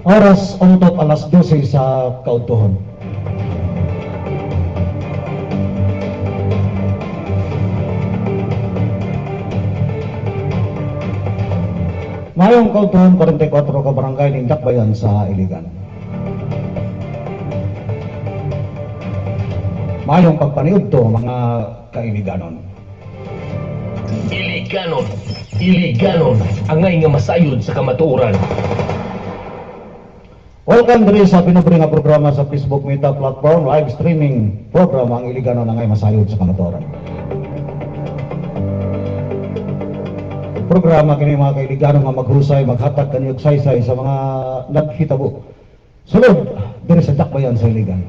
Oras untop alas 12 sa kautuhon. Mayong kautuhon 44 ka barangay ning Dakbayan sa Iligan. Mayong pagpaniudto mga kailiganon. Iliganon, angay nga masayod sa kamatuoran. Welcome diri sa pinubri nga programa sa Facebook Meta Platform, live streaming program ang Iliganon angay masayod sa kamatuoran. Programa kini mga kailiganon nga maghusay, maghatag kaniog saysay sa mga naghitabo. Sulod diri sa Dakbayan sa Iligan.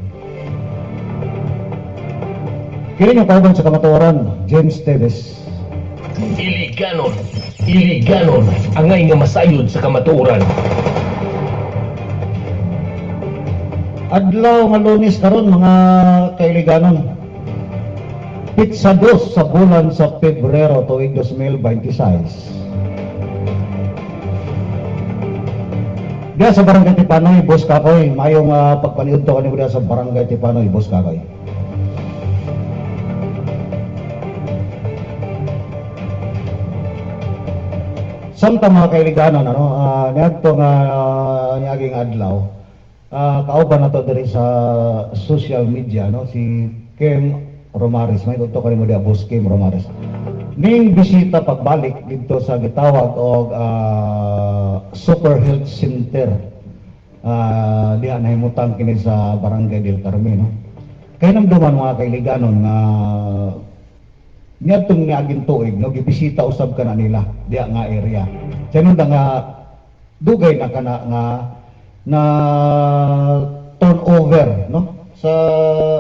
Kini nga kauban sa kamatuoran, James Teves. Iliganon, angay nga masayod sa kamatuoran. Adlaw nga Lunes karon mga kailiganon. Pizza 2 sa bulan sa Pebrero tuig 2026. Diya sa Barangay Tipanoy, Boss Kakoy, mayong pagpaniudto kanimo diya sa Barangay Tipanoy, Boss Kakoy. Samtang mga kailiganon, niadto nga niaging adlaw, kauban na to diri sa social media, si Kim Romares. May ito kanimo diya, Boss Kim Romares. Ning bisita pagbalik dito sa gitawag og Super Health Center. Diha nahimutang kini sa Barangay del Carmen. Kay namduman mga kailiganon nga niadtong niaging tuig, gibisita usab kana nila diha nga area. Sanunda nga dugay na kana nga na turnover sa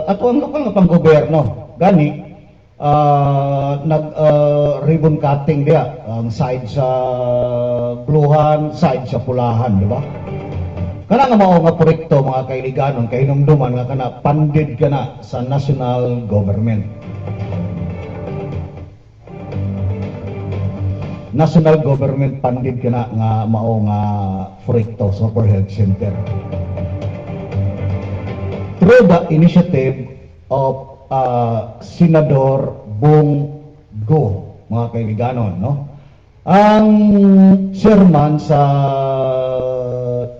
ato ang lokal nga panggobyerno gani nag ribbon cutting diya ang side sa bluhan, side sa pulahan, di ba? Kana nga mao nga proyekto mga kailiganon kay hinumduman nga kana funded kana sa national government. National government funded kana nga mao nga proyekto sa Super Health Center. Through the initiative of Senador Bong Go, mga kaibiganon, ang chairman sa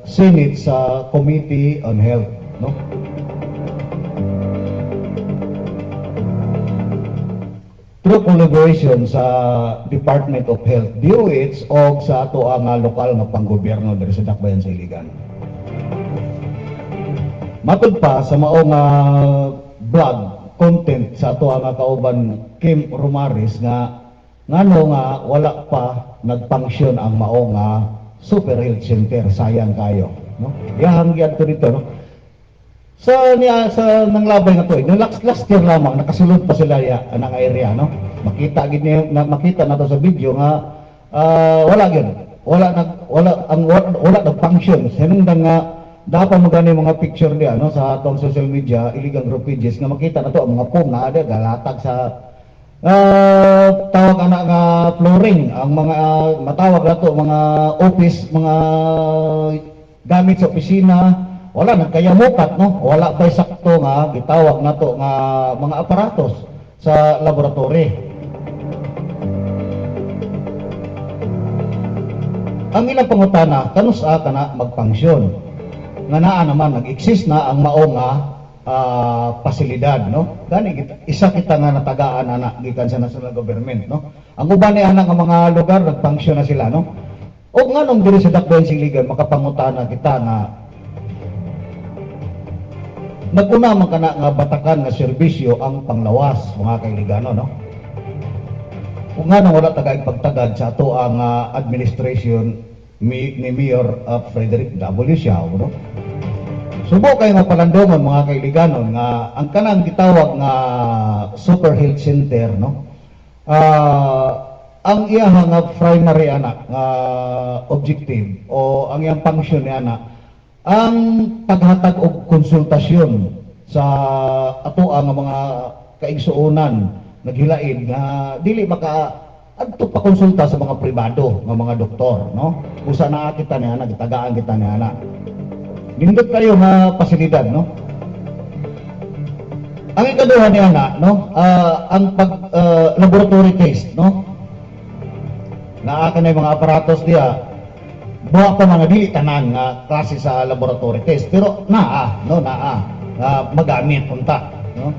Senate sa Committee on Health, through collaboration sa Department of Health, DOH, o sa ato ang lokal nga panggobyerno diri sa Dakbayan sa Iligan. Matod pa sa maong vlog content sa ato ang kauban Kim Romares nga ngano nga wala pa nagpunction ang maong Super Health Center, sayang kayo, Yahang gyud to dito, sa nanglabay nga to, last year lamang nakasulod pa sila ang area, makita gid makita nato sa video nga wala nag-function. Sinundan nga dapat mo gani mga picture niya sa atong social media, iligang group pages nga makita nato ang mga pong na ada galatag sa tawag ana nga flooring, ang mga matawag nato mga office, mga gamit sa opisina, wala nagkayamukat, wala pa'y sakto nga gitawag nato nga mga aparatos sa laboratory. Ang ilang pangutana kanusa kana magpangsyon nga naa naman nag-exist na ang maong pasilidad, gani isa kita nga natagaan ana gikan sa national government, ang uban ni ana nga mga lugar nagpangsyon na sila, o nganong diri sa Dakbayan sa Iligan makapangutana kita nga naguna man kana nga batakan nga serbisyo ang panglawas mga kailigano, kung nga nang wala tagaig pagtagad sa ato ang administration ni Mayor Frederick W. Siao, subo kayo nga palandungan mga kailiganon nga ang kanang gitawag nga Super Health Center, ang iyang nga primary anak nga objective o ang iyang function ni anak ang paghatag og konsultasyon sa ato ang mga kaigsuonan naghilain nga dili maka adto pa konsulta sa mga pribado nga mga doktor, usa na kita ni ana gitagaan kita ni ana. Nindot kayo nga pasilidad, no? Ang ikaduha niya na, no? Ang laboratory test, no? Naaka na yung mga aparatos diya, buha pa mga dili tanan nga klase sa laboratory test, pero no? Magamit punta, no?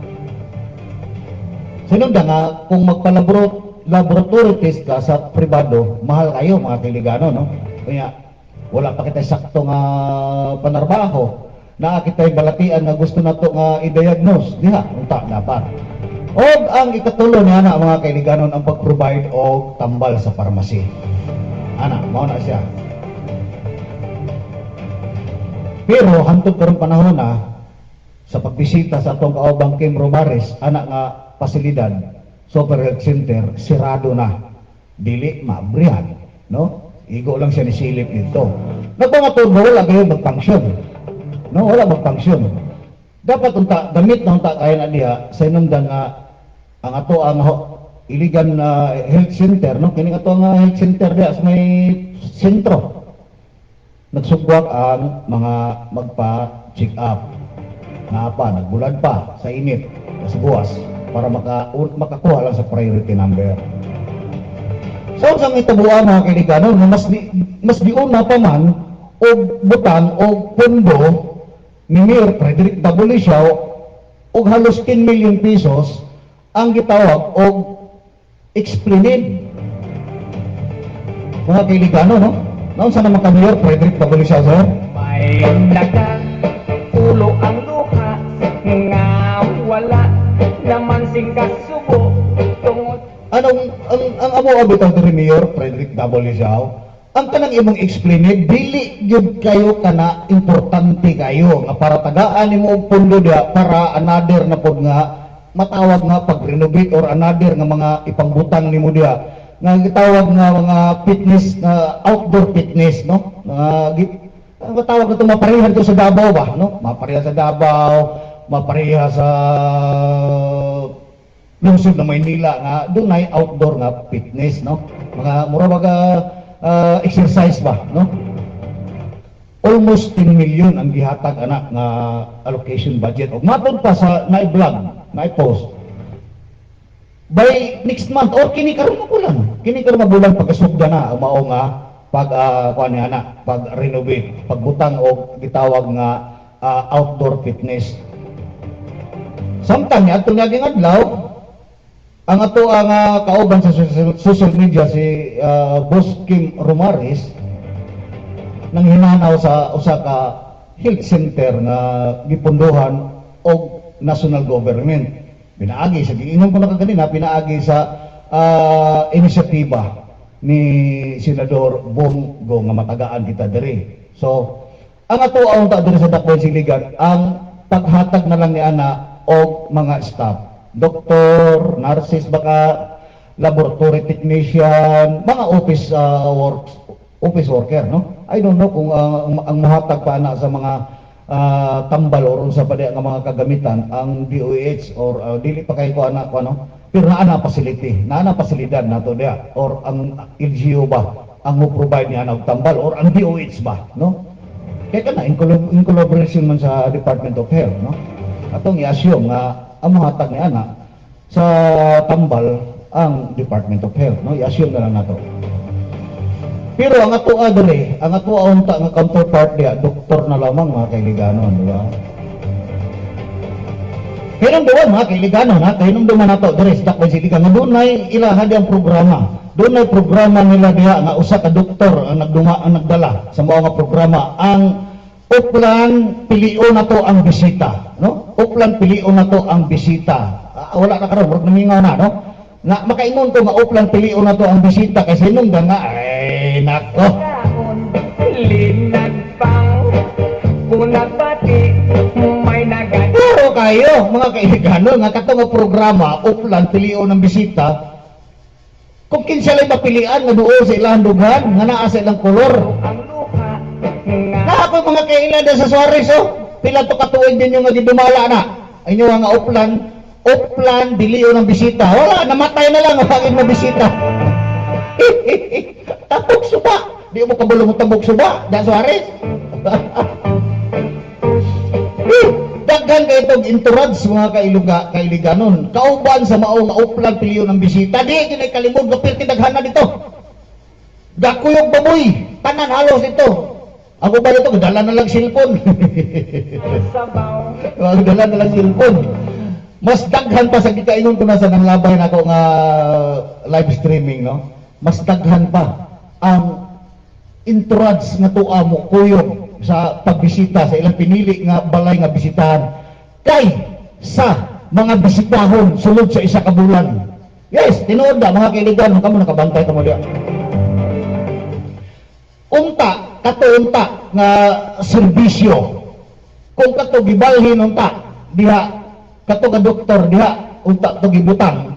Sinunda nga, kung magpa-laboratory test ka sa pribado, mahal kayo mga kailigano, no? Kaya, wala pa kita sakto nga panarbaho, na kita'y balatian nga gusto na to nga i-diagnose, diha, unta dapat. O ang ikatulo niya na mga kailiganon ang pag-provide o tambal sa pharmacy. Mao na siya. Pero hantod karong panahon na, sa pagbisita sa atong kaubang Kim Romares, nga pasilidad, Super Health Center, sirado na. Dili maabrihan, no? Igo lang siya ni silip dito. Nagpangatod mo, wala kayo mag-function. No, wala mag-function. Dapat unta, damit na unta kaya na diha, sa inundan nga, ang ato ang iligan na health center, no? Kini ato ang health center diha sa may sentro. Nagsugwak ang mga magpa-check up. Nagbulan pa sa init, sa buwas, para makakuha lang sa priority number. So, sa itabuan mga kailigano, mas diuna pa man, o butang, o pondo, ni Mayor Frederick W. Siao, o halos 10 million pesos, ang gitawag, o explained. Mga kailigano, no? Noon sa naman ka Mayor Frederick W. Siao, sir? May daga, ulo ang luha, nga wala naman sing kasubo, tungod ang amo abitang ni Mayor Frederick W. Siao, ang kanang imong explained, dili gyud kayo kana importante kayo nga para tagaan nimo og pundo dia para another na pod nga matawag nga pag-renovate or another nga mga ipangbutang nimo dia nga gitawag nga mga fitness outdoor fitness, no? Matawag na ito mapareha dito sa Davao ba, no? Mapareha sa Davao, mapareha sa lungsod na Maynila nga doon ay outdoor nga fitness, no? Mga mura baga exercise ba, no? Almost 10 million ang gihatag anak nga allocation budget. O matod pa sa na-vlog, na-post. By next month or kini karon mabulan. Kini karon mabulan pagkasugda na ang mao nga pag-renovate, pagbutang o gitawag nga outdoor fitness. Samtang niya atong naging adlaw ang ato ang kauban sa social media si Boss Kim Romares nang hinanaw sa usa ka health center nga gipunduhan og national government. Pinaagi sa giingnan ko na kanina, pinaagi sa inisyatiba ni Senador Bongo nga matagaan kita diri. So, ang ato ang ta diri sa Dakbayan Siligan ang paghatag na lang ni ana og mga staff. Doktor, nurses, baka laboratory technician, mga office worker, no? I don't know kung ang mahatag pa na sa mga tambal or unsa pa diya nga mga kagamitan ang DOH or dili pa kay ko anak ko, no? Pero naana facility, naana pasilidad nato diya or ang LGU ba ang mo-provide niya og tambal or ang DOH ba, no? Kaya kana in collaboration man sa Department of Health, no? Atong i-assume nga ang mahatag ni ana sa tambal ang Department of Health, no? I-assume na lang nato. Pero ang ato adre, ang ato unta nga counterpart diya, doktor na lamang mga kailigano, di ba? Hinumduman mga kailigano, hinumduman nato diri sa Dakbayan Siligan nga dunay ilaha diyang programa. Dunay programa nila diha nga usa ka doktor ang nagdala sa mao nga programa ang Uplan pilion na to ang bisita, no? Uplan pilion na to ang bisita. Wala na karon, wag namingaw na, no? Na makaingon ko nga uplan pilion na to ang bisita kasi nung nga ay nako. linag pang kunag pati may nagad. Pero kayo, mga kailigano, nga katong nga programa, uplan pilion ng bisita, kung kinsa lang mapilian nga duol sa ilang dughan, nga naa sa ilang kolor. Ang luha nga Ako mga kailan sa Suarez, pila to katuig din yung nga gidumala na. Inyo nga uplan bilion ng bisita. Wala, namatay na lang ang pagin mo bisita. Tabok suba. Di mo kabalo mo tabok suba, da Suarez. daghan kay itong entourage mga kailiganon. Kauban sa mao nga uplan piliyon ng bisita. Di ginay kalimod nga pirti daghanan dito. Gakuyog baboy, tanan halos ito. Ako ba dito dala na lang cellphone. sabaw Dala na lang cellphone. Mas daghan pa sa gikainon ko na sa nanglabay na ako nga live streaming, no? Mas daghan pa ang entourage nga tuwa mo kuyog sa pagbisita sa ilang pinili nga balay nga bisitahan kay sa mga bisitahon sulod sa isa ka bulan. Yes, tinuod na mga kailigan, kamo nakabantay kamo diya. Unta, unta nga serbisyo. Kung kato gibalhin unta, diha kato ka doktor diha unta to gibutang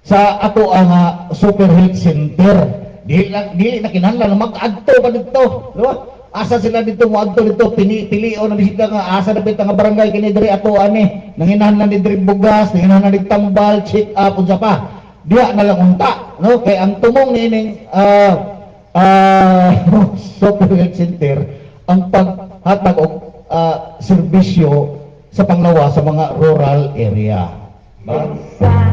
sa ato ang super health center. Dili na kinahanglan na mag-adto pa dito, di ba? Asa sila dito mo adto dito pili-pilio na bisita nga asa na bita nga barangay kini diri ato ani nanginahanglan ni diri bugas, nanginahanglan ni tambal, check up unsa pa. Diha na lang unta, no? Kay ang tumong nining super health center ang paghatag og serbisyo sa panglawas sa mga rural area. Ba? sa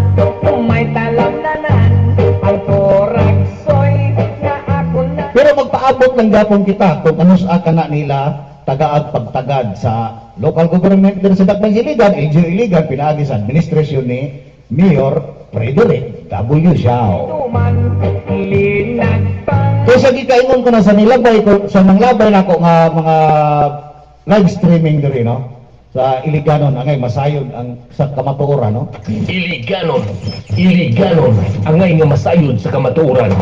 may talamnanan ang turagsoy nga ako na Pero magpaabot ng gapon kita kung ano sa kana nila tagaag pagtagad sa local government din sa Dakbayan Iligan, LGU Iligan, pinaagi sa administrasyon ni Mayor Frederick W. Xiao. tuman linagpang Kaya sa gikaingon ko na sa nilabay ko, sa nanglabay na ako nga mga live streaming diri, no? Sa Iliganon, angay masayod ang sa kamatuoran, no? Iliganon, angay nga masayod sa kamatuoran.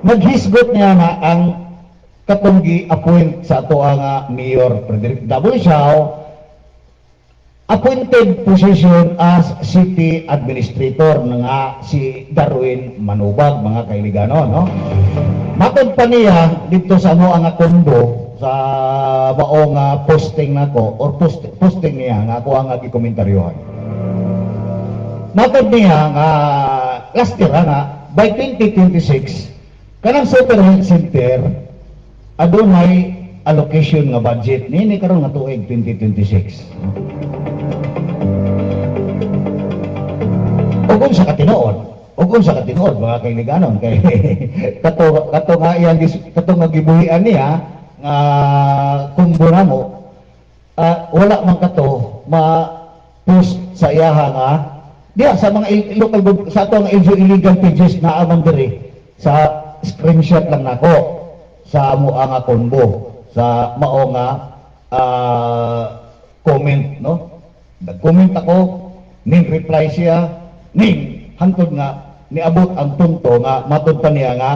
Maghisgot niya na ang katong appoint sa ato nga Mayor Frederick W. Xiao, appointed position as city administrator nga si Darwin Manubag, mga kailiganon, no? Matod pa niya dito sa ano ang kondo sa mao nga posting nako or posting niya nga ako ang gikomentaryohan. Matod niya nga last year nga by 2026 kanang super health center adunay allocation nga budget ni karon nga tuig 2026. Ugong sa katinuod mga kailiganon kay kato nga iyang kato nga gibuhian niya nga kumbo na mo wala man kato ma-post sa iyaha nga diya sa mga local sa ato nga illegal pages na amang diri sa screenshot lang nako sa amo nga combo sa mao nga comment, no? Nag-comment ako, ning reply siya, ning hangtod nga niabot ang punto nga matud pa niya nga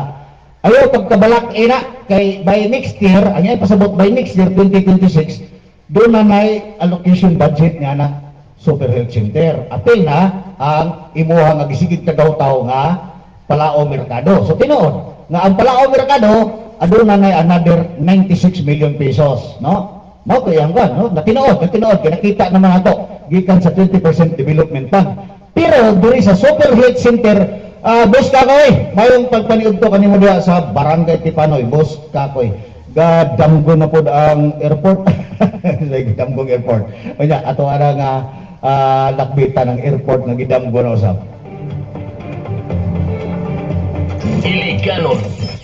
ayaw pagkabalak ina kay by next year, ang yan pasabot by next year 2026 doon na may allocation budget nga na super health center. Apil na ang imuha nga gisigid kagaw-taw nga Palao Mercado. So tinuod nga ang Palao Mercado aduna na another 96 million pesos, no? Mao to yang kan, no? Natinood, kinakita naman ato gikan sa 20% development fund. Pero diri sa super health center, boss Kakoy, mayong pagpaniud to kanimo diha sa Barangay Tipanoy, boss Kakoy. Gadamgo na pod ang airport. Gadamgo airport. Unya ato ara nga lakbitan ng airport nga gidamgo na usab.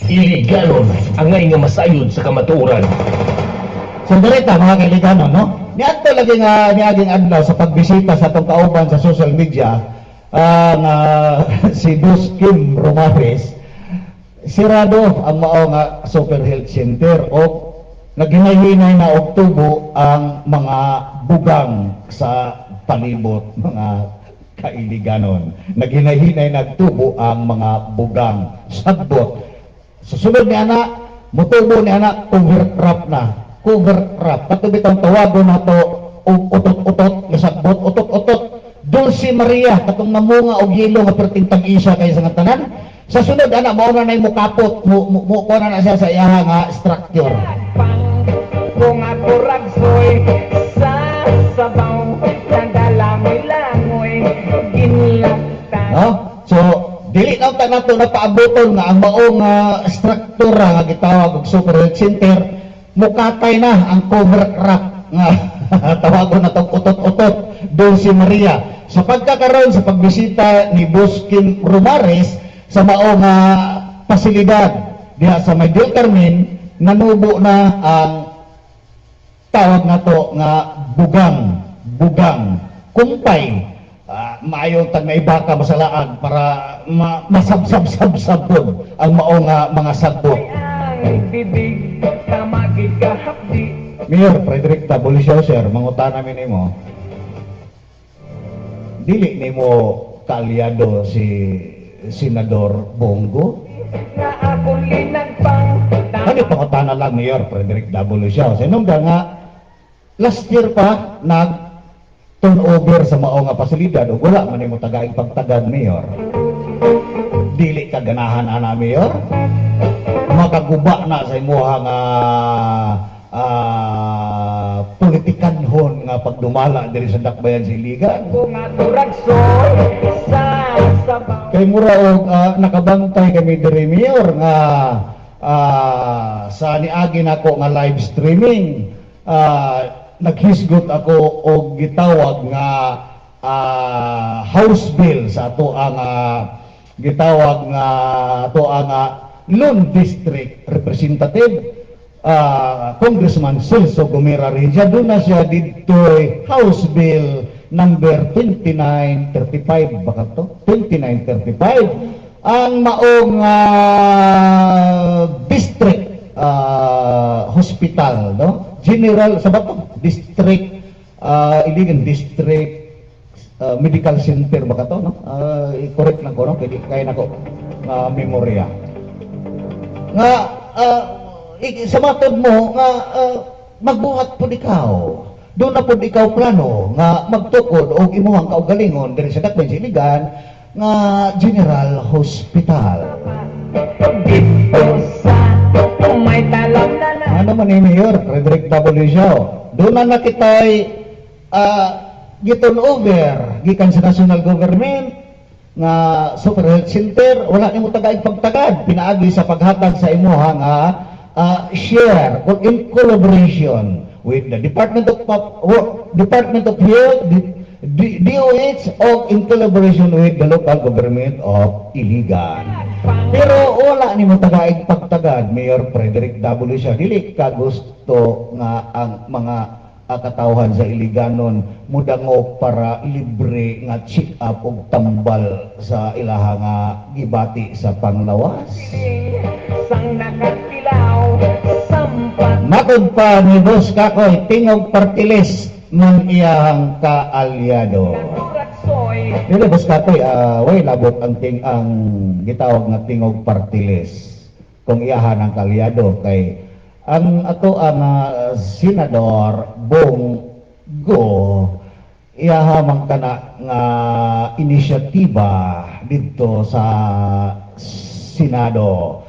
Iliganon, angay nga masayod sa kamatuoran. So direta mga kailiganon, no? Niadto lagi nga niaging adlaw sa pagbisita sa atong kauban sa social media nga si Boss Kim Romares, sirado ang mao nga super health center o naghinay-hinay na og tubo ang mga bugang sa palibot, mga kailiganon. Naghinay-hinay nagtubo ang mga bugang sagbot. Susunod ni ana, mutubo ni ana overcrop na. Overcrop. Katubit ang tawagon na to utot-utot, nasagbot, utot-utot. Dulce Maria, katong namunga og yelo nga perting tag-isa kay sa nga tanan. Sa sunod ana mao na nay mukapot, mo na siya sa iyaha nga structure. pang kung ako ragsoy sa sabaw ng dalamoy-lamoy ginlaptan No? So, dili na ta nato na paaboton nga ang maong struktura nga gitawag og super health center mukatay na ang cover crop nga tawagon na tong utot-utot Dulce Maria sa pagkakaroon sa pagbisita ni Boss Kim Romares sa maong pasilidad diha sa May del Carmen. Nanubo na ang tawag na to nga bugang kumpay. Maayo tag na ibaka masalaag para masabsab-sab ang maong mga sagbot. Ang bibig tamagid kahapdi. Mayor Frederick W. Sir, mangutan namin nimo. Dili nimo kaalyado si Senador Bongo? Na ako linagpang Ano pangutan lang Mayor Frederick W. Sir? Sinong nga last year pa turnover sa mao nga pasilidad ug wala man nimo tagaig pagtagad Mayor. Dili ka ganahan ana Mayor? Makaguba na sa imuha nga politikanhon nga pagdumala diri sa dakbayan sa Iligan. kung ato ragsoy sa sabaw. Kay mura og nakabantay kami diri Mayor nga sa niagi nako nga live streaming naghisgot ako og gitawag nga house bill sa ato ang gitawag nga ato ang Lone District Representative Congressman Celso Gomera Reja. Doon na siya dito House Bill number 2935 baka to 2935 ang maong district hospital, no? General sa bato district Iligan District Medical Center baka to, no? I-correct lang ko, no? Kaya nako memorya nga sa matod mo nga magbuhat po ikaw. Doon na po ikaw plano nga magtukod o imuhang kaugalingon diri sa dakbayan sa Iligan nga General Hospital. Dito sa may talam na Ano man ni Mayor Frederick W. Shaw? Doon na nakitay giton over gikan sa national government nga Super Health Center. Wala nimo tagaig pagtagad pinaagi sa paghatag sa imuha nga share or in collaboration with the Department of Health, DOH, o in collaboration with the local government of Iligan. Pero wala nimo tagaig pagtagad Mayor Frederick W. Shaw. Dili ka gusto nga ang mga katawhan sa Iliganon mudango para libre nga check up og tambal sa ilaha nga gibati sa panglawas. sang nakatilaw sampat Matod pa ni Boss Kakoy tingog partilis man iyang kaalyado. ragsoy Dili Boss Kakoy way labot ang gitawag nga tingog partilis kung iyahan ang kaalyado kay ang ato ang Senador Bongo iyahamang kana nga inisyatiba dito sa Senado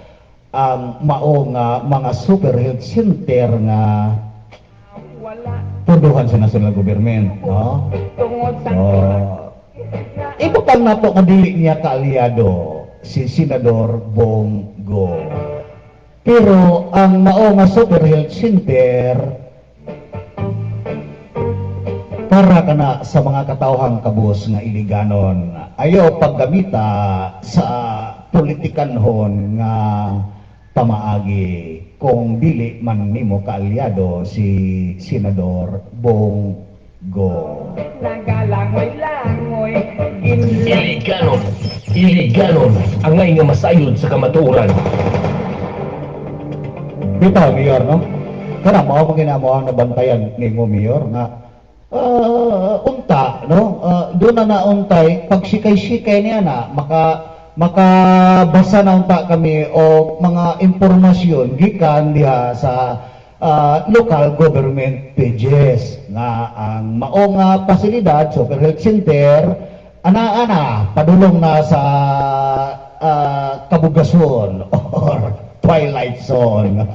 ang mao nga mga super health center nga wala punduhan sa national government, no? tungod sa Ibutang nato nga dili niya kaalyado si Senador Bongo. Pero ang mao nga super health center para kana sa mga katawhang kabus nga Iliganon ayaw paggamita sa politikanhon nga pamaagi kung dili man nimo kaalyado si Senador Bongo. nagalangoy-langoy Iliganon ang ngay nga masayod sa kamatuoran. Bitaw, Mayor, no? Kana mao maginamo ang nabantayan ni mo, Mayor, nga unta, no? Doon na nauntay, pag sikay-sikay niya na, makabasa na unta kami o mga impormasyon gikan diha sa local government pages nga ang mao nga pasilidad, Super Health Center, ana-ana, padulong na sa kabugason or Twilight Zone.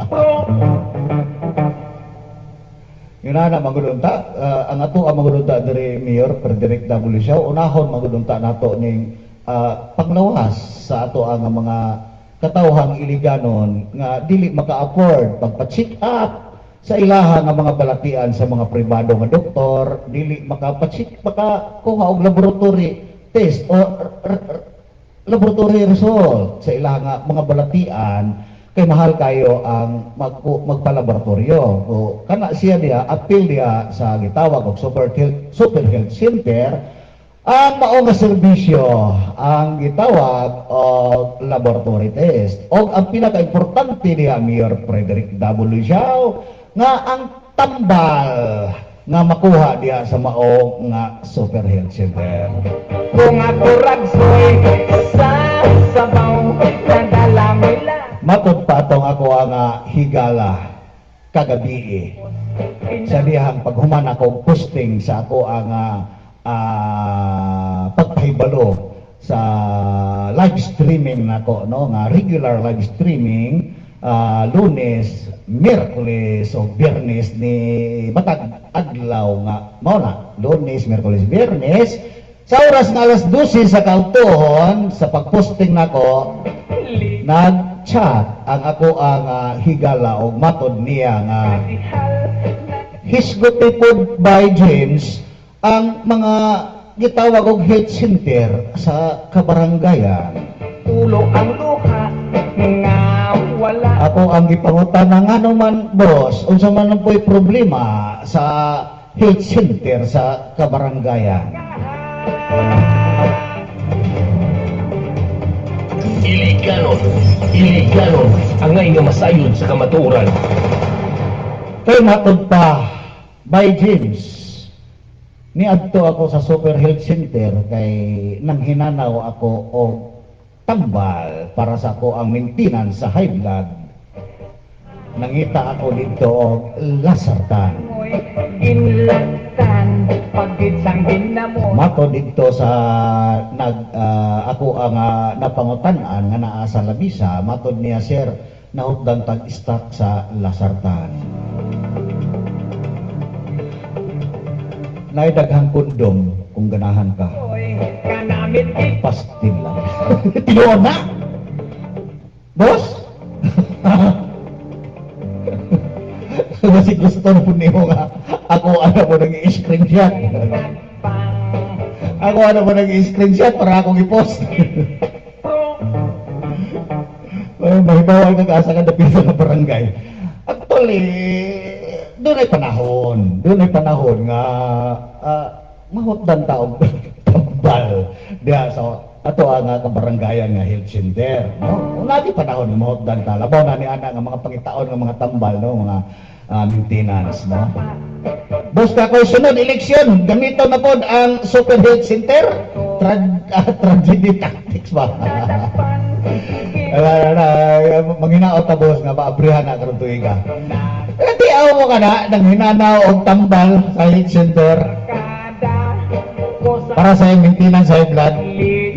Yun na magudunta, ang ato ang magudunta dari Mayor Frederick W. Shaw, unahon magudunta nato ning panglawas sa ato ang mga katawhang Iliganon nga dili maka-afford pagpa-check up sa ilaha nga mga balatian sa mga pribado nga doktor dili makakuha og laboratory test o laboratory result sa ilaha nga mga balatian kay mahal kayo ang magpalaboratorio. So, kana siya diya appeal diya sa gitawag og super health center ang mao nga serbisyo ang gitawag og laboratory test. Og ang pinaka-importante diya Mayor Frederick W. Xiao nga ang tambal nga makuha diya sa mao nga super health center. Kung ako ragsoy sa sabaw ng dalamila. Matod pa atong ako ang higala kagabi sa dihang paghuman ako posting sa ako ang pagpahibalo sa live streaming nako no nga regular live streaming Lunes, Miyerkules o Biyernes ni matag adlaw nga mao na Lunes, Miyerkules, Biyernes sa oras nga alas 12 sa kautuhon sa pagposting nako nag-chat ang ako ang higala o matod niya nga hisgotipod by James ang mga gitawag og health center sa kabarangayan. Ulo ang luha nga wala. Ako ang gipangutan ng ano man boss, unsa man ang po'y problema sa health center sa kabarangayan. Iliganon, angay nga masayod sa kamatuoran. Kay matod pa by James niadto ako sa Super Health Center kay nang hinanaw ako og tambal para sa ako ang maintenance sa high blood. Nangita ako dito og lasartan. Mo'y ginlatan pagdit sang ginamo. Mato dito sa ako ang napangutan-an nga naa sa labisa matod niya sir nahutdan tag-stock sa lasartan. Naidaghang kondom kung ganahan ka. Mo'y kanamit Pastil lang. Tinuod na! Boss? Kasi gusto na po niyo nga ako mo nag-i-screenshot. Ako mo nag-i-screenshot para akong i-post. Mahibawal nag-asa ka dapit sa barangay. Actually, doon ay panahon nga mahutdan taog tambal diha sa ato ang kabarangayan nga health center no una di panahon nga mahutdan ta labaw na ni ana nga mga pangitaon nga mga tambal no mga maintenance no boss ka ko sunod eleksyon gamito na pod ang super health center tragedy tactics ba manginaot ta boss nga maabrihan na karon tuiga. Kasi aw mo ka na, nang hinanaw o tambal sa health center para sa maintenance sa high blood.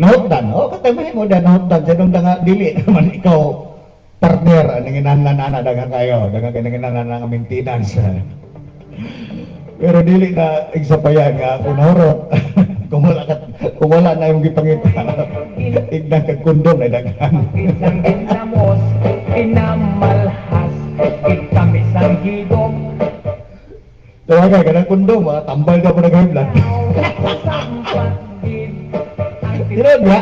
Nahutdan, katamahin mo na nahutdan. Sa nung nga dili naman ikaw partner, ang hinanana dagang kayo, dagang hinanana ng maintenance. Pero dili na igsapayan nga kung nahurot. kung wala na yung gipangita, ignan kag kondom na dagang. Isang ginamos, inamalhas, itamis ang higop. Tawagan ka ng kondom, tambal ka po nag-high blood. Tinod ba?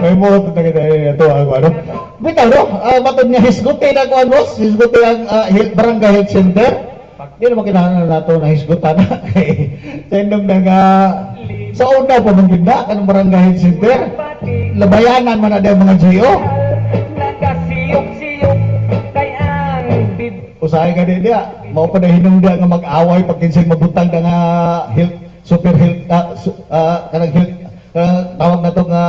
May mo ito ako ano. Bitaw no, matod niya hisgutin ako ano, hisgutin ang barangay health center. Di naman kinahanglan nato na hisgutan na kay tendong sa una pa mong ganda kanong barangay health center. Labayanan man na daw mga GO. Nagasiyok-siyok kay ang bib. Usahay ka din dia, mao pa na hinungda nga mag-away pag kinsay mabutang nga health super health kanang health tawag na to nga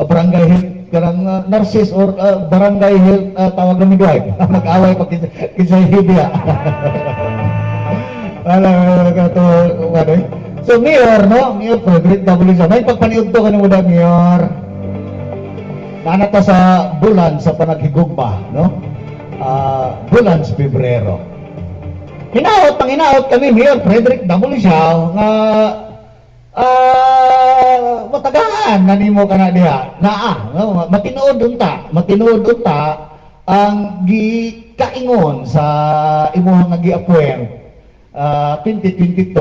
barangay health kanang nurses or barangay health tawag na midwife mag-away pag kinsay hibiya. So Mayor no, Mayor Frederick W. Xiao, may pagpaniudto ka ng mga Mayor. Nana ta sa bulan sa panaghigugma, no? Bulan sa Pebrero. Hinaot kami, Mayor Frederick W. Xiao, nga matagaan na nimo ka na diha. No? Matinuod unta ang gikaingon sa imuhang nagi-appoint 2022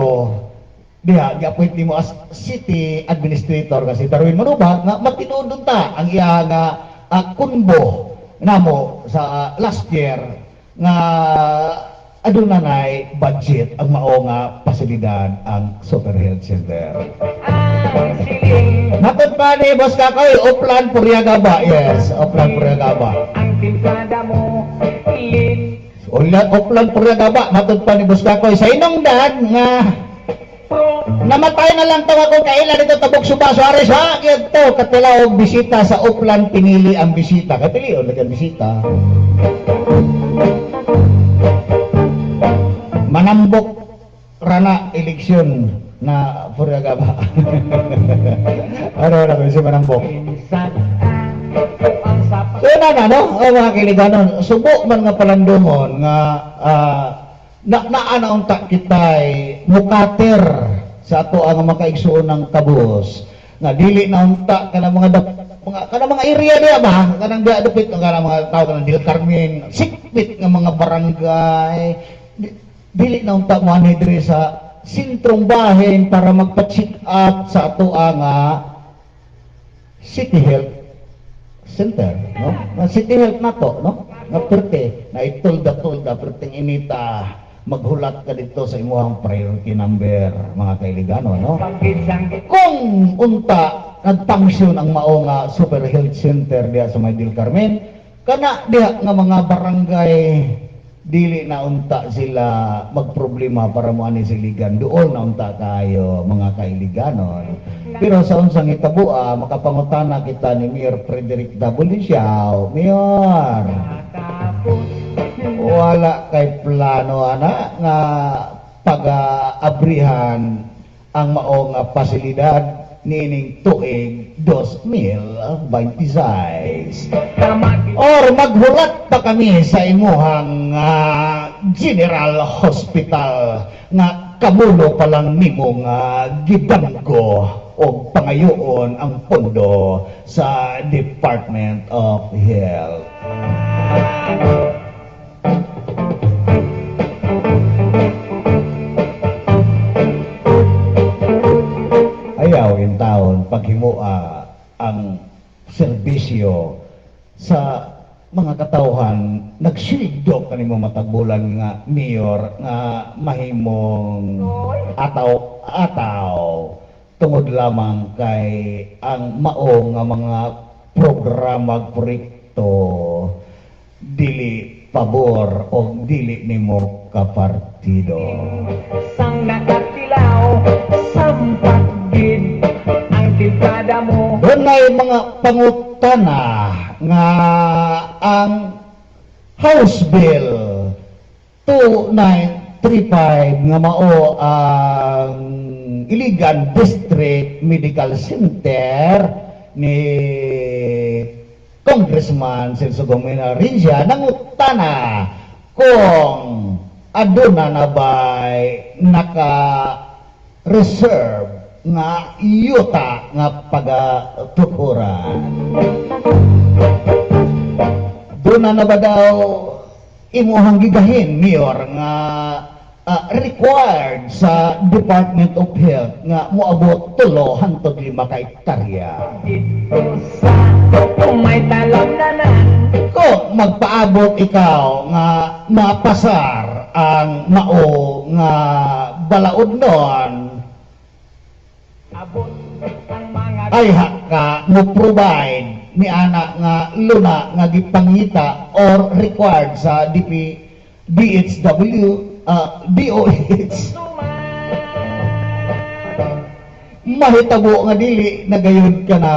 diha gi-appoint nimo as city administrator kasi Darwin Manubat nga matinuod ta ang iya nga kunbo namo sa last year nga adunay budget ang mao nga pasilidad ang Super Health Center. Ang siling, Matod pa ni Boss Kakoy, Uplan Puriagaba. Yes, Uplan Puriagaba. ang timpada mo, ilin, Ulat Uplan Puriagaba, matod pa ni Boss Kakoy. Sa inungdan nga pro, namatay na lang tawa kung kaila dito tabok Suba Suarez ha. Ito katila og bisita sa Uplan pinili ang bisita. Katili og ang bisita. Manambok rana eleksyon na Puriagaba. Ano na si Manambok? minsan ang sapat. So na no, mga kiliganon, subo man nga palandungon nga naanaon ta kitay mukater sa ato ang makaigsuon ng kabus nga dili na unta kana mga area niya ba kanang dia dapit kana mga tao kanang Del Carmen sikpit nga mga barangay dili na unta mo ani diri sa sentrong bahin para magpa-check up sa ato nga City Health Center, no? Na City Health na to, no? Na perte, na itulda-tulda, perting inita, maghulat ka dito sa imuhang priority number, mga kailigano, no? Pagkisang Kung unta, nagpangsyon ang mao nga Super Health Center diha sa May Del Carmen, kana diha nga mga barangay, dili na unta sila magproblema para mo ani siligan doon na unta kayo mga kailiganon. Pero sa unsang itabua makapangutana kita ni Mayor Frederick W. Siao, Mayor, tapos, wala kay plano ana nga pag-abrihan ang mao nga pasilidad nining tuig 2026. tama, Or maghulat pa kami sa imuhang General Hospital nga kamulo pa lang nimo nga gibanggo o pangayoon ang pondo sa Department of Health. Ayaw in taon paghimua ang serbisyo sa mga katawhan nagsildo kanimo matagbulan nga mayor nga mahimong ataw tungod lamang kay ang mao nga mga programa proyekto dili pabor o dili nimo kapartido. sang nakatilaw, sampat gid, ang timpada mo, Doon ay mga pangutana nga ang House Bill 2935 nga mao ang Iligan District Medical Center ni Congressman Celso Gomena Rinja nangutana kung aduna na ba'y naka-reserve nga yuta nga pagatukuran. Doon na ba daw imuhang gigahin, Mayor, nga required sa Department of Health nga moabot 3 hangtod 5 ka hektarya. dito sa may talamnanan, Kung magpaabot ikaw nga mapasar ang mao nga balaod nun, abot ang mga ay ka mo provide ni ana nga luna nga gipangita or required sa DHW DOH mahitabo nga dili nagayod ka na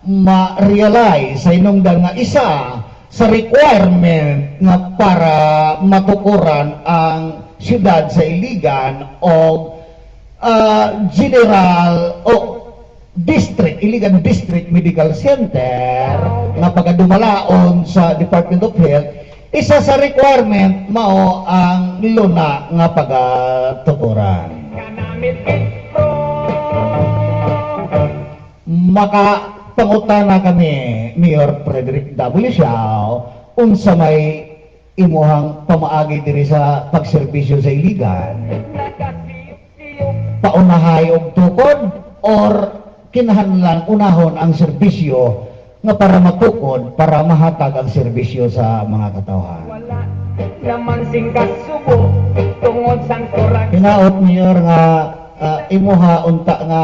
ma-realize sa inungdan nga isa sa requirement nga para matukuran ang syudad sa Iligan o General o District, Iligan District Medical Center nga pagdumalaon sa Department of Health, isa sa requirement mao ang luna nga pagatukuran. kanamit ito. Makapangutana kami, Mayor Frederick W. Siao, unsa may imuhang pamaagi diri sa pagserbisyo sa iligan? Paunahay og tukod or kinahanglan unahon ang serbisyo nga para matukod para mahatag ang serbisyo sa mga katawhan? Wala naman sing kasubo tungod sang kurang Hinaot niyo nga imuha unta nga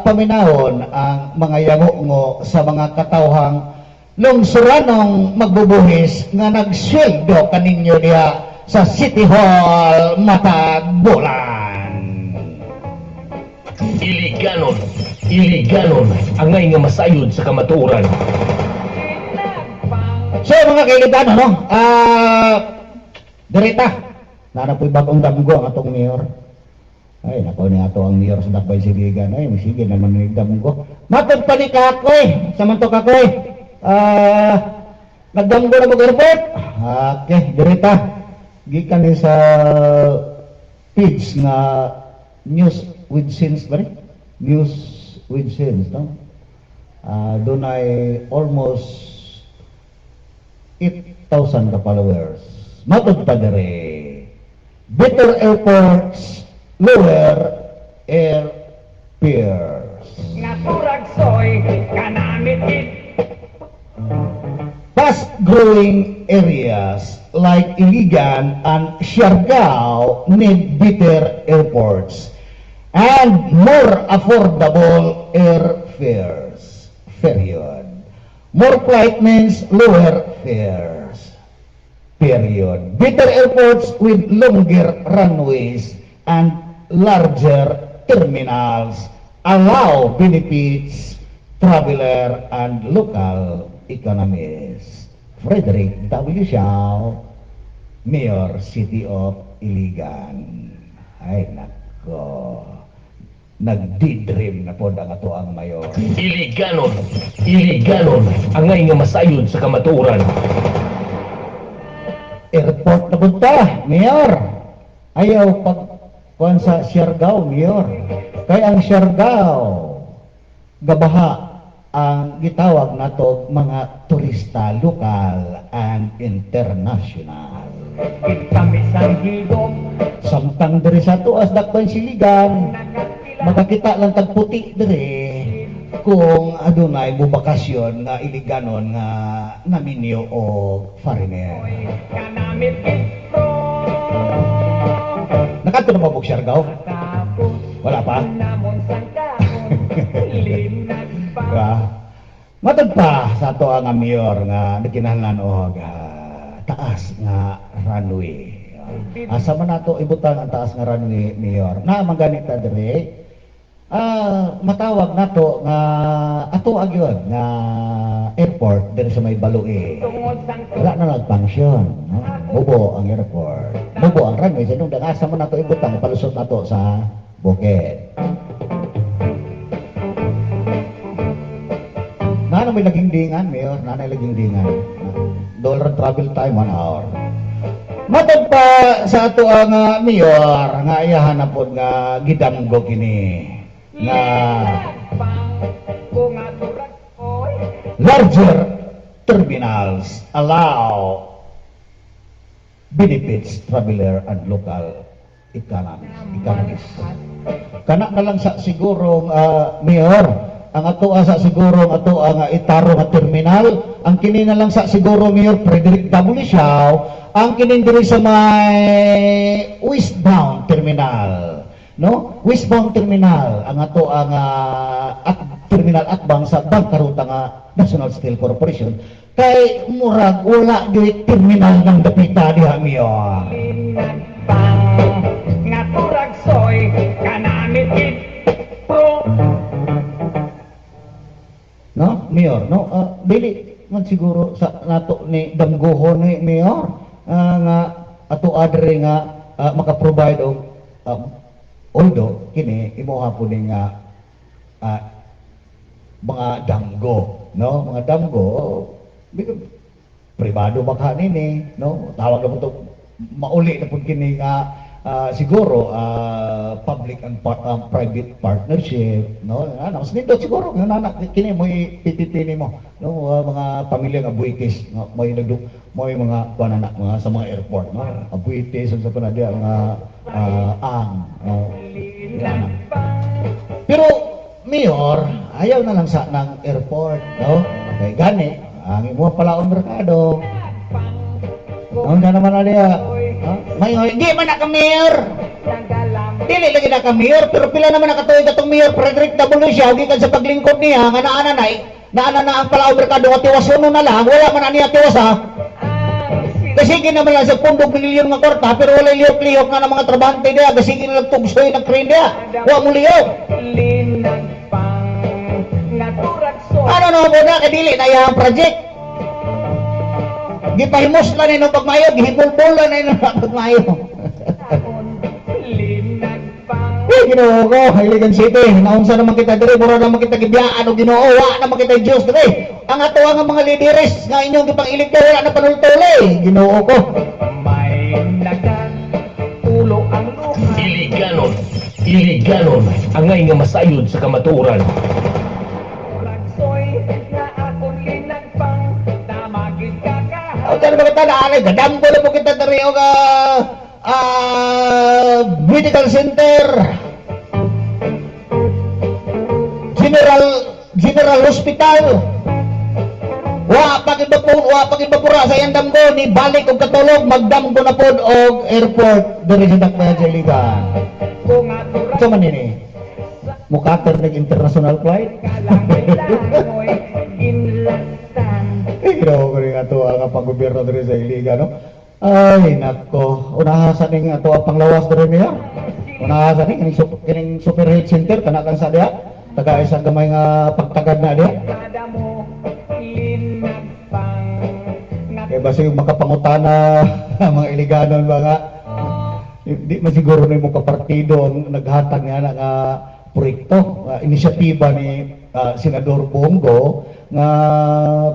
paminahon ang mga yango sa mga katawhang lungsuranong magbubuhis nga nagsweldo kaninyo diha sa City Hall matag bulan. Iliganon, angay nga masayod sa kamatuoran. So mga kaibigan, direta, nanapoy bagong damgo ang atong mayor. Ay, nako ni ato ang mayor sa Dakbay Siligan. Ay, sige naman ni damgo. Matod pa ni Kakoy, samanto Kakoy. Nagdamgo na mag-airport. Okay, direta. Gikan ni sa page nga News with Sense ba rin? News with Sense, no? Doon ay almost 8,000 ka followers. Matod pa dire. Better airports, lower airfares. nga turag soy kanamit it Fast-growing areas like Iligan and Siargao need better airports and more affordable airfares. Period. More flight means lower fares. Period. Better airports with longer runways and larger terminals allow benefits traveler and local economies. Frederick W. Shaw, Mayor, City of Iligan. Ay, nako. Nagdidream na po ang ato ang mayor. Iliganon, angay nga masayod sa kamatuoran. Airport na punta, Mayor. Ayaw pagkuhan sa Siargao, Mayor. Kaya ang Siargao, gabaha ang gitawag nato mga turista lokal and international. kami sang higop Samtang diri sa tuas Dakbay Siligan, makakita lang tagputi diri kung adunay bubakasyon nga iliganon nga naminyo o foreigner. kanamit it pro Nakadto na ba bug Siargao? tapos Wala pa? namon sang kahon linag pa Matag pa sa ato ang mayor nga naginahanglan og taas nga runway. Asa man nato ibutang ang taas nga runway, Mayor? Na maganit ta dire. Matawag nato nga ato agyon nga airport dire sa may Balue. tungod sang Wala na nag-function, no? Mubo ang airport. Mubo ang runway. Sinong asa man nato ibutang palusot nato sa Bukid. Nana may laging dingan, Mayor. Nana laging dingan. Dollar travel time, 1 hour. Matag pa sa ato ang Mayor, nga ayahan na po nga gidamgo kini. Nga kung turag soy larger terminals allow benefits traveler and local economies. Kana na lang sa sigurong Mayor, ang ato sa siguro ato ang itaro nga terminal, ang kini na lang sa siguro Mayor Frederick W. Shaw, ang kini diri sa may westbound terminal, no? Westbound terminal ang ato ang at terminal atbang sa bangkaruta nga National Steel Corporation kay murag wala gyud terminal ng dapita diha Mayor. linag pang nga turag soy kanamit it pro No, Mayor, no? Dili man siguro sa nato ni damgohon ni Mayor nga ato adre nga maka-provide og although kini imuha po ni nga mga damgo, no? Mga damgo pribado baka nini, no? Tawag na po to mauli na po kini nga siguro public and private partnership, no? Mas nindot siguro nga nanak kini mo ipititini mo, no? Mga pamilya nga buitis, no? May mga kuan mga sa mga airport, no? Buitis sa panadia mga yan. Pero mayor, ayaw na lang sa ng airport, no? Kay gani ang imo palaon merkado. Ang naman na niya. Mayor, hindi man na ka mayor. Dili lagi na ka mayor, pero pila naman nakatuig atong mayor Frederick W. Siya, gikan sa paglingkod niya, nga naana na ang palaon merkado at tiwasono na lang, wala man na niya tiwas ha. Kasi naman lang sa pundog milyon nga kwarta, pero wala liyok-liyok nga ng mga trabante niya, kasi na tugsoy ng crane niya, wala mo liyok. Ano na po na, kadili na yung project. Gipahimos lang na yung pagmayo, gihibulbol lang na yung pagmayo. Ginoo ko, Iligan City, naunsa naman kita diri, mura naman kita gibiyaan o Ginoo, wa naman kita Diyos diri. Ang atuwa nga mga lideres nga inyong gipangilig ka, wala na panultuli. Ginoo ko. May nagan, ulo ang luha. Iliganon, angay nga masayod sa kamatuoran. Ragsoy na akong linagpang, tamagid ka O tala ba kita naalay, gadam ko na po kita diri o medical center, General Hospital. Wa pagin bapura sa yandam ko ni balik og katulog magdam ko na pod og airport diri sa Dakbayan sa Iligan. kung atura Ito man ini. Mukater nag international flight. kalangoy ginlatan. Grabe ko rin ato ang pang-gobyerno diri sa Iligan, no? Ay, nako. Unahasan ning ato ang panglawas diri niya. Unahasan ning kining super health center kana kan sa diha. Taga isa gamay nga pagtagad na diha. Kada mo linagpang Kaya basi makapangutana ang mga Iliganon mga di masiguro na mo kapartido ang naghatag nga nga proyekto, inisyatiba ni Senador Bongo nga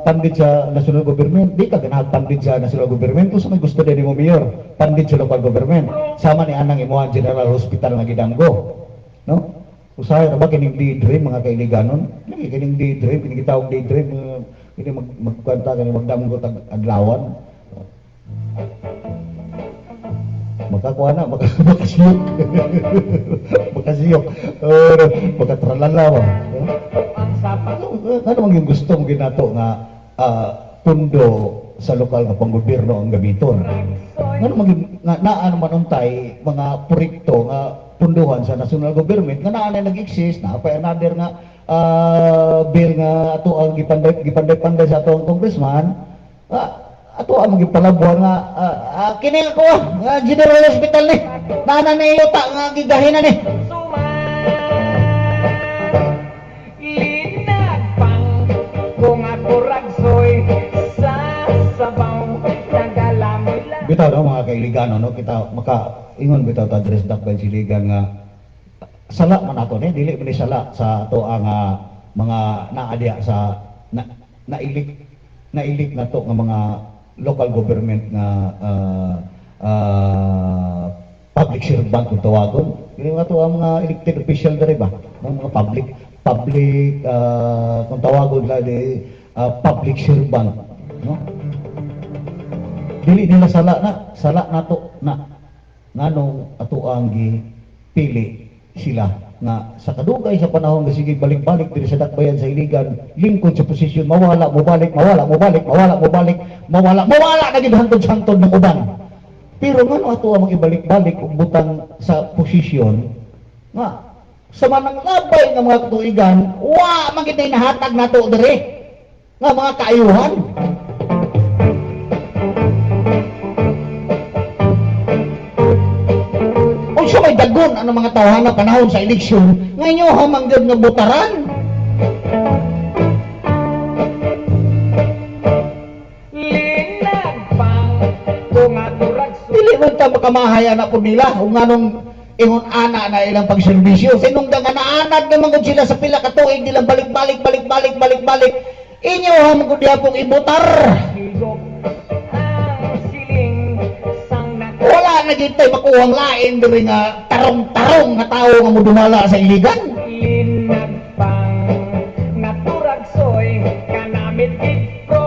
pandit sa national government. Di ka ganahag pandit sa national government kung sa may gusto din mo mayor, pandit sa local government. Sama ni anang imuhan General Hospital nga gidanggo, no? Usahay na ba kining daydream mga Kailiganon? Lagi kining daydream, kining gitawag daydream, kini magkwanta kani magdamgo tag adlawan. Makakuha na, makasiyok. Makasiyok. Makatralala ba? ang sapat Ano mang yung gusto mong ginato nga pundo sa lokal nga panggobyerno ang gamiton? Ano mang naan manuntay mga proyekto nga punduhan sa national government nga naa na nag-exist na pa another nga bill nga ato ang gipanday sa atong congressman ato ang magipalabuhan nga kini ko nga General Hospital ni nana ni yuta nga gigahinan ni linagpang kung ako ragsoy sa sabaw nagalamoy lang. bitaw no mga Kailiganon no kita maka-ingon bitaw ta address Dakbayan sa Iligan nga sala man ato ni dili man sala sa ato ang mga naadya sa nailik na to nga mga local government nga public servant kung tawagon. Kini nga to ang mga elected official diri ba? Ng mga public kung tawagon la di public servant, no? Dili nila sala nato na nganong ato ang gipili sila nga sa kadugay sa panahon nga sige balik-balik diri sa Dakbayan sa Iligan lingkod sa posisyon mawala na gid hantod-hantod ng uban. Pero ngano ato ang ibalik-balik ug butang sa posisyon nga sa manang labay nga mga katuigan wa man gid nahatag nato diri nga mga kaayuhan. Unsa may dagon ang mga tawhana panahon sa eleksyon nga inyo hamanggod nga butaran. Linagpang kung ako ragsoy Dili man ta makamahay anak po nila kung anong ingon ana na ilang pagserbisyo. Sinungdan nga naanad naman gud sila sa pila ka tuig nilang balik-balik. Inyo hamanggod diha pong ibutar. higop ang siling sang Wala na gitay makuhang lain diri nga tarong-tarong nga tao nga modumala sa iligan. Linagpang naturagsoy kanamit gitko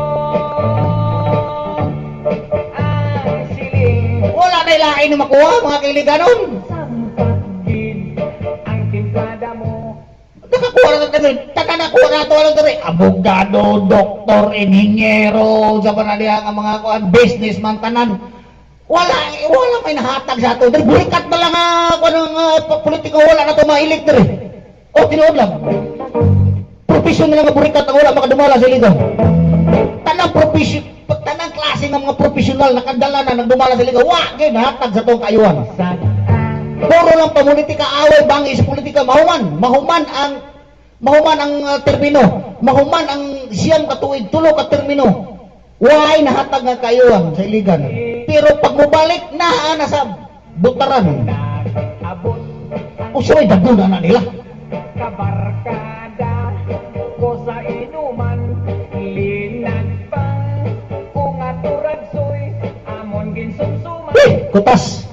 ang siling Wala na lain na makuha mga kailiganon. sampat gid ang timplada mo. Nakakuha na diri, taga nakuha na to diri. Abogado, doktor, inhinyero, sa panalihan nga mga kuan, businessman tanan. Wala may nahatag sa ato. Diri bulikat na lang politiko wala na to mailit diri. O tinuod lang. Profesyon na lang nga bulikat ang wala makadumala sa ligaw. Tanang klase ng mga profesional nakadala na nagdumala sa ligaw. Wa gyud nahatag sa tong kaayuhan. Puro lang pamulitika away bangi sa politika mahuman ang termino, mahuman ang siyam ka tuig, tulo ka termino. Why nahatag nga kayuhan sa iligan. Pero pag mubalik na sa butaran, Nag-abot usoy daguna na nila. kabarkada ko sa inuman. Linagpang kung aturagsoy amon ginsumsuman. Kutas.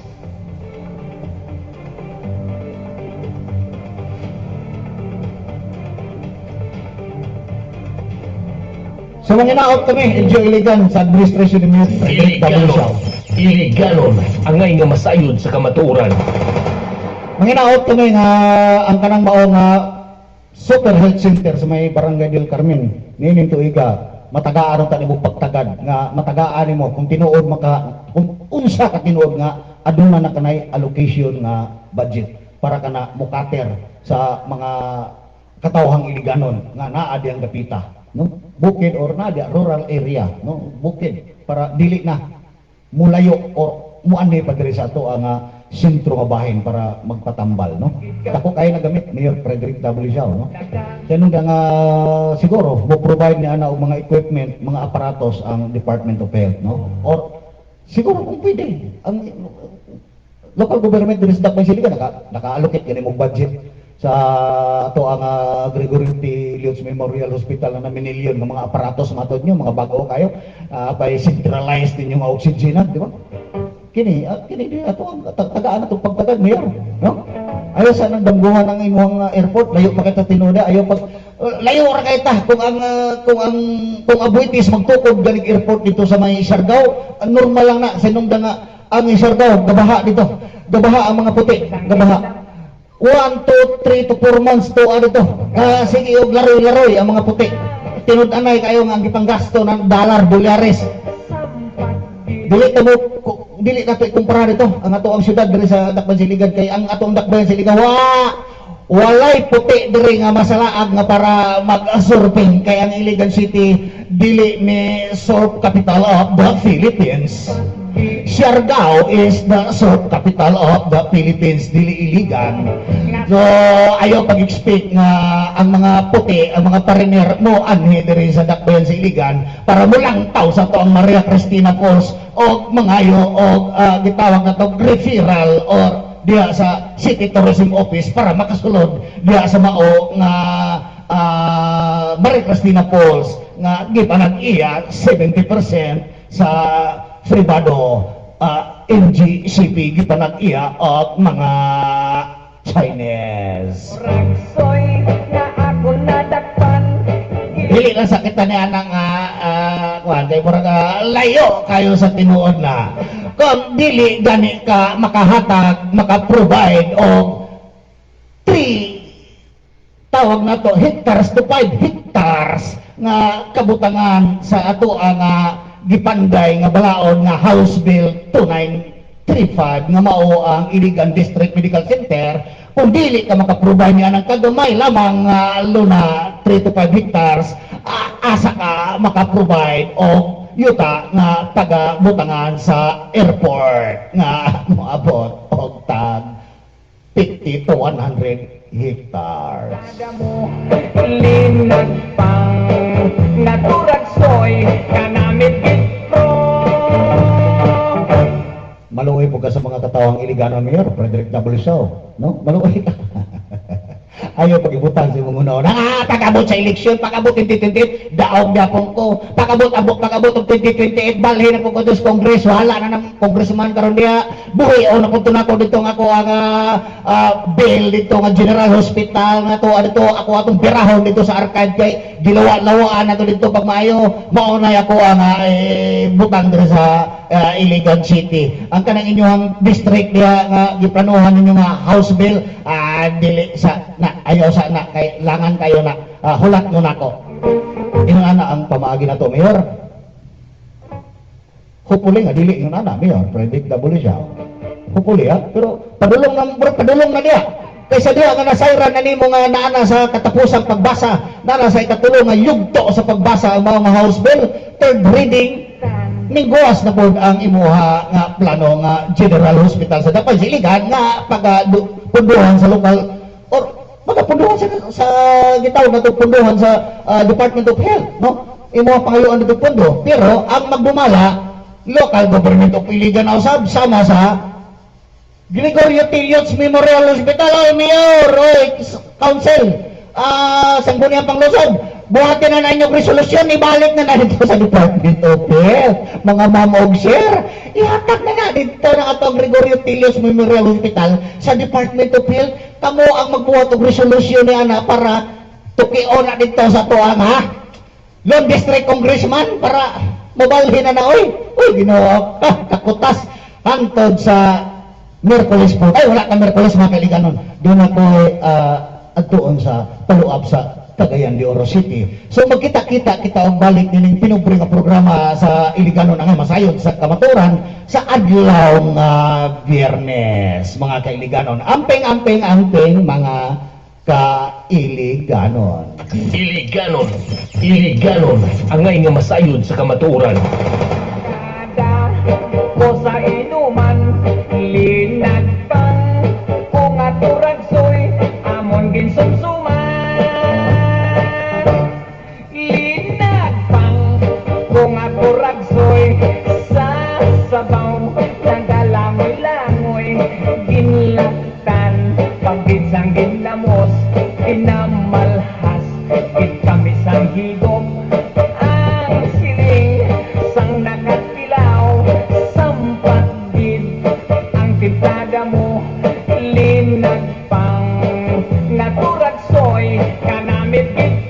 So mga naot kami, enjoy iligan sa administration ng Iliganon. Iliganon ang nga masayod sa kamatuoran. Mga naot kami nga ang kanang mao nga Super Health Center sa may Barangay del Carmen. Nining tuiga, matagaan ang tanibong pagtagad nga matagaan mo kung tinuod kung unsa ka tinuod nga aduna na kanay allocation nga budget para kana mukater sa mga katawhang iliganon nga naa di ang gapita, no? Bukid or naa di rural area, no? Bukid para dili na mulayo or muanay pa diri sa ato ang sentro nga bahin para magpatambal, no? Dako kay nagamit Mayor Frederick W. Siao, no? Kaya nga siguro mo provide ni ana og mga equipment, mga aparatos ang Department of Health, no? Or siguro kung pwede ang local government diri sa Dakbayan Siligan naka-allocate kani mo budget sa ato ang Gregorio T. Liotz Memorial Hospital na minilyon ng mga aparatos matod nyo, mga bago kayo, by centralized ninyo nga oxygen, di ba? Kini di ato ang tagaan atong pagtagad mayor, no? Ayo sa nang damguhan ang imong airport, layo pa kita tinuda, ayo pag layo ra kay ta kung abuitis magtukod galing airport dito sa may Siargao, normal lang na sinungda nga ang Siargao gabaha dito. Gabaha ang mga puti, gabaha. 1 to 3 to 4 months to dito. Sige og laroy-laroy ang mga puti. Tinud-anay kayo nga ang gipanggasto ng dollar, dolyares. Dili na to ikumpara dito ang ato ang syudad diri sa Dakbayan Siligan kay ang atong Dakbayan Siligan walay puti diri nga masalaag nga para mag-surfing kay ang Iligan City dili ni surf capital of the Philippines. Siargao is the surf capital of the Philippines, dili Iligan. So ayaw pag-expect nga ang mga puti, ang mga pariner mo anhi diri sa Dakbayan sa Iligan para mulang taw sa to ang Maria Cristina Falls o mangayo o gitawag na to referral or diya sa City Tourism Office para makasulod diya sa mao nga Maria Cristina Falls nga gipanag iya 70% sa Fribado NGCP gipanag iya og mga Chinese. Ragsoy nga ako nadakpan. Dili lang sakit na niya ng kuhan, kay murag layo kayo sa tinuod na. Kung dili gani ka makahatag, makaprovide og 3 tawag na to hectares to 5 hectares nga kabutangan sa ato ang gipanday nga balaod nga House Bill 2935 nga mao ang Iligan District Medical Center. Kung dili ka makaprovide niya ng kagamay lamang luna 3 to 5 hectares, asa ka makaprovide o yuta nga taga-butangan sa airport nga moabot og tag 50 to 100 hectares. Kada mo linagpang naturagsoy kanamit gitro. Maluoy po ka sa mga katawang Iligano Mayor, Frederick W. Siao, no? Maluoy ka. Ayaw pag-ibutan si mong una. Pag-abot sa eleksyon, pag-abot 2028, daog yapon ko. Pag-abot ng 2028, balhin na po ko doon sa Kongres. Wala na ng congressman karon diya. Buhi o napunto na ko dito nga ako ang bill dito nga General Hospital nga to. Dito ako atong birahon dito sa archive kay gilawa-lawaan na to dito pag maayo. Maunay ako ang butang dito sa Iligan City. Ang kanang inyong district diya nga giplanuhan ninyo nga house bill dili sa na ayaw sa na kailangan kayo na hulat mo nako. Ingon ana ang pamaagi na to, Mayor. Hopefully nga dili ingon ana, Mayor, predictable siya. Hopefully pero padulong na diya. Kaysa diya nga nasayran na nimo nga naana sa katapusang pagbasa, naana sa ikatulo nga yugto sa pagbasa ang mga house bill, third reading mingguas na po ang imuha nga plano nga General Hospital sa Dapay Iligan nga pagpunduhan sa lokal or pagpunduhan sa gitawag na ito punduhan sa Department of Health, no? Imuha pangayuan dito pundo, pero ang magbumala local government of Iligan na usab sama sa Gregorio Tillot's Memorial Hospital. Oy Mayor, oy Council, sangguniang panglusod, buhatin na inyong resolusyon, ibalik na dito sa Department of Health. Mga ma'am og sir, ihatag na dito na atong Gregorio Tillot's Memorial Hospital sa Department of Health. Kamo ang magbuhat og resolusyon ni ana para tukion na dito sa tuang Lone District Congressman para mabalhin na oy Ginoo, kakutas hangtod sa Merkulis po. Ay, wala ka Merkulis mga kaibigan. Doon ako adtuon sa paluab sa Cagayan de Oro City. So magkita-kita kita ang balik nining pinubre nga programa sa Iliganon nga masayod sa kamaturan sa adlaw nga Biyernes, mga kailiganon. Amping mga kailiganon. Iliganon, angay nga masayod sa kamatuoran. Kada ko sa inuman, linagpang kung aturagsoy, amon ginsumsuman. Linagpang kung aturagsoy, sa sabaw ng kalangoy-langoy, ginlaktan, pagkitsang ginlamos, inamalhas, kitamisang higop, ang siling, sang nakatilaw, sampat din, ang timplada mo, linagpang, naturagsoy, kanamit kita.